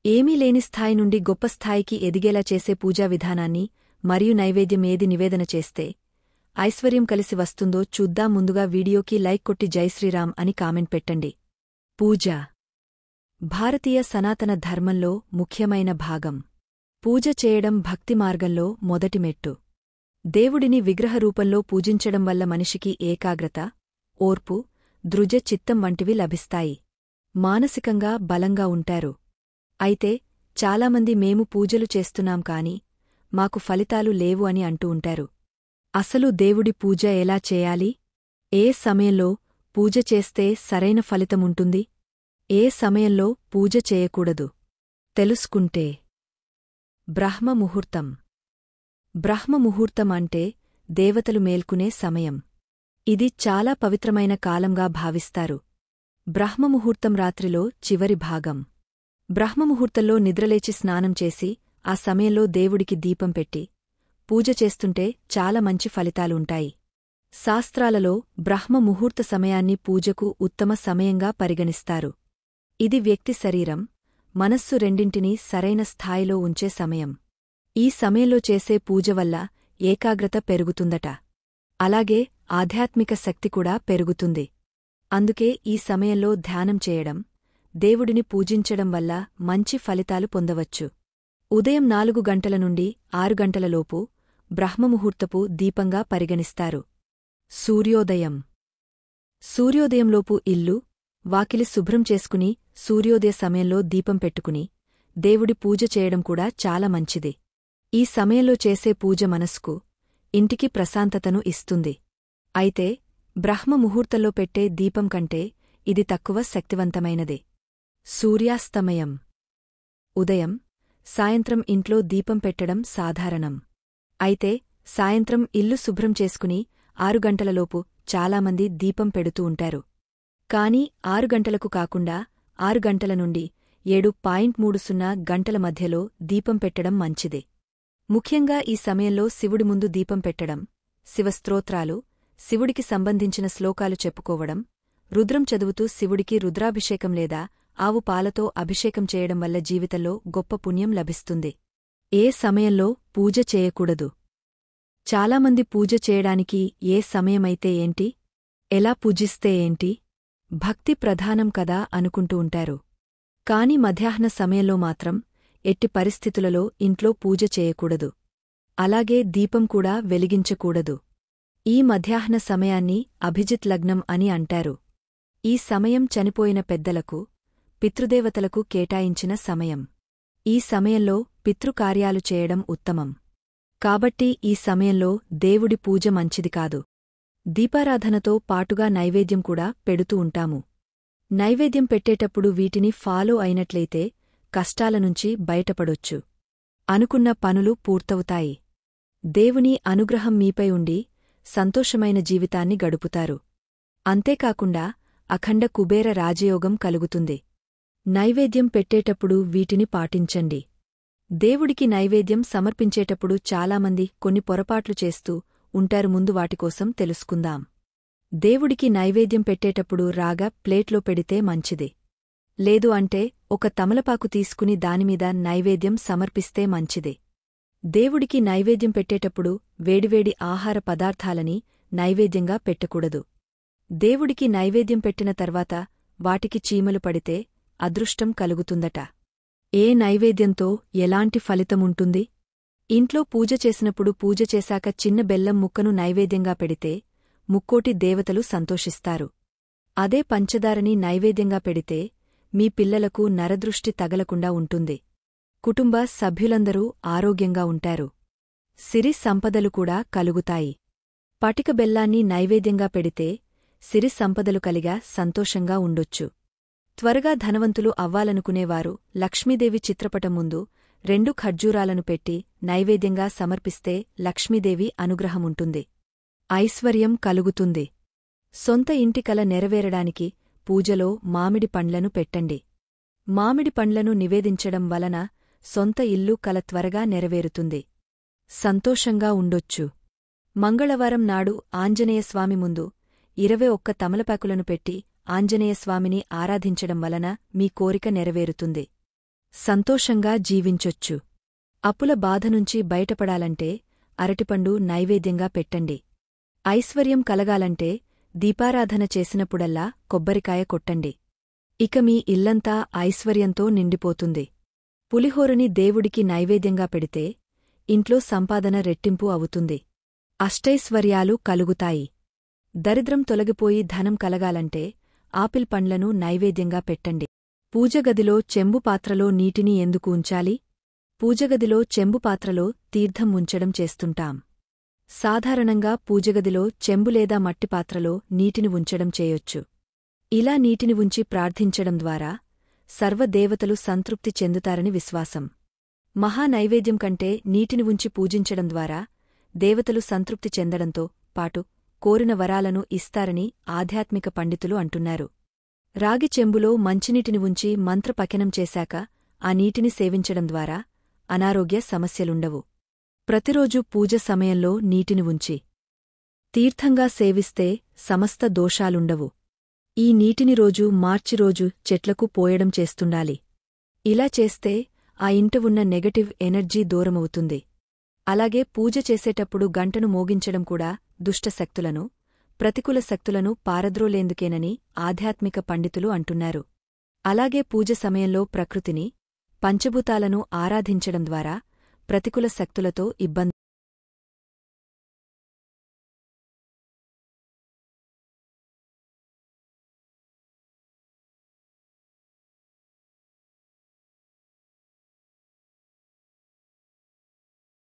ఏమీ లేని స్థాయి నుండి గొప్ప స్థాయికి ఎదిగేలా చేసే పూజా విధానాన్ని మరియు నైవేద్యం ఏది నివేదన చేస్తే ఐశ్వర్యం కలిసి వస్తుందో చూద్దాం. ముందుగా వీడియోకి లైక్ కొట్టి జై శ్రీరామ్ అని కామెంట్ పెట్టండి. పూజ భారతీయ సనాతన ధర్మంలో ముఖ్యమైన భాగం. పూజ చేయడం భక్తి మార్గంలో మొదటి మెట్టు. దేవుడిని విగ్రహరూపంలో పూజించడం వల్ల మనిషికి ఏకాగ్రత, ఓర్పు, దృఢ చిత్తం వంటివి లభిస్తాయి. మానసికంగా బలంగా ఉంటారు. అయితే చాలామంది మేము పూజలు చేస్తున్నాం కాని మాకు ఫలితాలు లేవు అని అంటూ ఉంటారు. అసలు దేవుడి పూజ ఎలా చేయాలి? ఏ సమయంలో పూజ చేస్తే సరైన ఫలితముంటుంది? ఏ సమయంలో పూజ చేయకూడదు? తెలుసుకుంటే బ్రహ్మముహూర్తం. బ్రహ్మముహూర్తం అంటే దేవతలు మేల్కునే సమయం. ఇది చాలా పవిత్రమైన కాలంగా భావిస్తారు. బ్రహ్మముహూర్తం రాత్రిలో చివరి భాగం. బ్రహ్మముహూర్తంలో నిద్రలేచి స్నానం చేసి ఆ సమయంలో దేవుడికి దీపం పెట్టి పూజ చేస్తుంటే చాలా మంచి ఫలితాలుంటాయి. శాస్త్రాలలో బ్రహ్మముహూర్త సమయాన్ని పూజకు ఉత్తమ సమయంగా పరిగణిస్తారు. ఇది వ్యక్తి శరీరం, మనస్సు రెండింటినీ సరైన స్థాయిలో ఉంచే సమయం. ఈ సమయంలో చేసే పూజ వల్ల ఏకాగ్రత పెరుగుతుందట. అలాగే ఆధ్యాత్మిక శక్తి కూడా పెరుగుతుంది. అందుకే ఈ సమయంలో ధ్యానం చేయడం, దేవుడిని పూజించడం వల్ల మంచి ఫలితాలు పొందవచ్చు. ఉదయం 4 గంటల నుండి 6 గంటలలోపు బ్రహ్మముహూర్తపు దీపంగా పరిగణిస్తారు. సూర్యోదయం. సూర్యోదయంలోపు ఇల్లు, వాకిలి శుభ్రం చేసుకుని సూర్యోదయ సమయంలో దీపం పెట్టుకుని దేవుడి పూజ చేయడం కూడా చాలా మంచిది. ఈ సమయంలో చేసే పూజ మనస్కు, ఇంటికి ప్రశాంతతను ఇస్తుంది. అయితే బ్రహ్మముహూర్తంలో పెట్టే దీపం కంటే ఇది తక్కువ శక్తివంతమైనది. సూర్యాస్తమయం. ఉదయం, సాయంత్రం ఇంట్లో దీపం పెట్టడం సాధారణం. అయితే సాయంత్రం ఇల్లు శుభ్రం చేసుకుని 6 గంటలలోపు చాలామంది దీపం పెడుతూ ఉంటారు. కాని 6 గంటలకు కాకుండా 6 గంటల నుండి 7:30 గంటల మధ్యలో దీపం పెట్టడం మంచిది. ముఖ్యంగా ఈ సమయంలో శివుడి ముందు దీపం పెట్టడం, శివస్తోత్రాలు, శివుడికి సంబంధించిన శ్లోకాలు చెప్పుకోవడం, రుద్రం చదువుతూ శివుడికి రుద్రాభిషేకం లేదా ఆవు పాలతో అభిషేకం చేయడం వల్ల జీవితంలో గొప్ప పుణ్యం లభిస్తుంది. ఏ సమయంలో పూజ చేయకూడదు? చాలామంది పూజ చేయడానికి ఏ సమయమైతే ఏంటి, ఎలా పూజిస్తే ఏంటి, భక్తి ప్రధానం కదా అనుకుంటూ ఉంటారు. కాని మధ్యాహ్న సమయంలో మాత్రం ఎట్టి పరిస్థితులలో ఇంట్లో పూజ చేయకూడదు. అలాగే దీపం కూడా వెలిగించకూడదు. ఈ మధ్యాహ్న సమయాన్ని అభిజిత్ లగ్నం అని అంటారు. ఈ సమయం చనిపోయిన పెద్దలకు, పితృదేవతలకు కేటాయించిన సమయం. ఈ సమయంలో పితృకార్యాలు చేయడం ఉత్తమం. కాబట్టి ఈ సమయంలో దేవుడి పూజ మంచిది కాదు. దీపారాధనతో పాటుగా నైవేద్యం కూడా పెడుతూ ఉంటాము. నైవేద్యం పెట్టేటప్పుడు వీటిని ఫాలో అయినట్లయితే కష్టాలనుంచి బయటపడొచ్చు. అనుకున్న పనులు పూర్తవుతాయి. దేవుని అనుగ్రహం మీపై ఉండి సంతోషమైన జీవితాన్ని గడుపుతారు. అంతేకాకుండా అఖండ కుబేర రాజయోగం కలుగుతుంది. నైవేద్యం పెట్టేటప్పుడు వీటిని పాటించండి. దేవుడికి నైవేద్యం సమర్పించేటప్పుడు చాలామంది కొన్ని పొరపాట్లు చేస్తూ ఉంటారు. ముందు వాటికోసం తెలుసుకుందాం. దేవుడికి నైవేద్యం పెట్టేటప్పుడు రాగా ప్లేట్లో పెడితే మంచిది. లేదు అంటే ఒక తమలపాకు తీసుకుని దానిమీద నైవేద్యం సమర్పిస్తే మంచిది. దేవుడికి నైవేద్యం పెట్టేటప్పుడు వేడివేడి ఆహార పదార్థాలని నైవేద్యంగా పెట్టకూడదు. దేవుడికి నైవేద్యం పెట్టిన తర్వాత వాటికి చీమలు పడితే అదృష్టం కలుగుతుందట. ఏ నైవేద్యంతో ఎలాంటి ఫలితముంటుంది? ఇంట్లో పూజ చేసినప్పుడు పూజ చేశాక చిన్న బెల్లం ముక్కను నైవేద్యంగా పెడితే ముక్కోటి దేవతలు సంతోషిస్తారు. అదే పంచదారని నైవేద్యంగా పెడితే మీ పిల్లలకు నరదృష్టి తగలకుండా ఉంటుంది. కుటుంబ సభ్యులందరూ ఆరోగ్యంగా ఉంటారు. సిరి సంపదలు కూడా కలుగుతాయి. పటిక బెల్లాన్ని నైవేద్యంగా పెడితే సిరి సంపదలు కలిగా సంతోషంగా ఉండొచ్చు. త్వరగా ధనవంతులు అవ్వాలనుకునేవారు లక్ష్మీదేవి చిత్రపటం ముందు 2 ఖర్జూరాలను పెట్టి నైవేద్యంగా సమర్పిస్తే లక్ష్మీదేవి అనుగ్రహముంటుంది. ఐశ్వర్యం కలుగుతుంది. సొంత ఇంటి కల నెరవేరడానికి పూజలో మామిడి పండ్లను పెట్టండి. మామిడి పండ్లను నివేదించడం వలన సొంత ఇల్లు కల త్వరగా నెరవేరుతుంది. సంతోషంగా ఉండొచ్చు. మంగళవారం నాడు ఆంజనేయస్వామి ముందు 21 తమలపాకులను పెట్టి ఆంజనేయస్వామిని ఆరాధించడం వలన మీ కోరిక నెరవేరుతుంది. సంతోషంగా జీవించొచ్చు. అప్పుల బాధనుంచి బయటపడాలంటే అరటిపండు నైవేద్యంగా పెట్టండి. ఐశ్వర్యం కలగాలంటే దీపారాధన చేసినప్పుడల్లా కొబ్బరికాయ కొట్టండి. ఇక మీ ఇల్లంతా ఐశ్వర్యంతో నిండిపోతుంది. పులిహోరని దేవుడికి నైవేద్యంగా పెడితే ఇంట్లో సంపాదన రెట్టింపు అవుతుంది. అష్టైశ్వర్యాలు కలుగుతాయి. దరిద్రం తొలగిపోయి ధనం కలగాలంటే ఆపిల్ పండ్లను నైవేద్యంగా పెట్టండి. పూజగదిలో చెంబు పాత్రలో నీటిని ఎందుకు ఉంచాలి? పూజగదిలో చెంబు పాత్రలో తీర్థం ఉంచడం చేస్తుంటాం. సాధారణంగా పూజగదిలో చెంబు లేదా మట్టి పాత్రలో నీటిని ఉంచడం చేయొచ్చు. ఇలా నీటిని ఉంచి ప్రార్థించడం ద్వారా సర్వదేవతలు సంతృప్తి చెందుతారని విశ్వాసం. మహానైవేద్యం కంటే నీటిని ఉంచి పూజించడం ద్వారా దేవతలు సంతృప్తి చెందడంతో పాటు కోరిన వరాలను ఇస్తారని ఆధ్యాత్మిక పండితులు అంటున్నారు. రాగి చెంబులో మంచినీటిని ఉంచి మంత్రపఠనం చేశాక ఆ నీటిని సేవించడం ద్వారా అనారోగ్య సమస్యలుండవు. ప్రతిరోజూ పూజ సమయంలో నీటిని ఉంచి తీర్థంగా సేవిస్తే సమస్త దోషాలుండవు. ఈ నీటిని రోజూ మార్చిరోజు చెట్లకు పోయడం చేస్తుండాలి. ఇలా చేస్తే ఆ ఇంట ఉన్న నెగటివ్ ఎనర్జీ దూరమవుతుంది. అలాగే పూజ చేసేటప్పుడు గంటను మోగించడం కూడా దుష్టశక్తులను, ప్రతికూల శక్తులను పారద్రోలేందుకేనని ఆధ్యాత్మిక పండితులు అంటున్నారు. అలాగే పూజ సమయంలో ప్రకృతిని, పంచభూతాలను ఆరాధించడం ద్వారా ప్రతికూల శక్తులతో ఇబ్బంది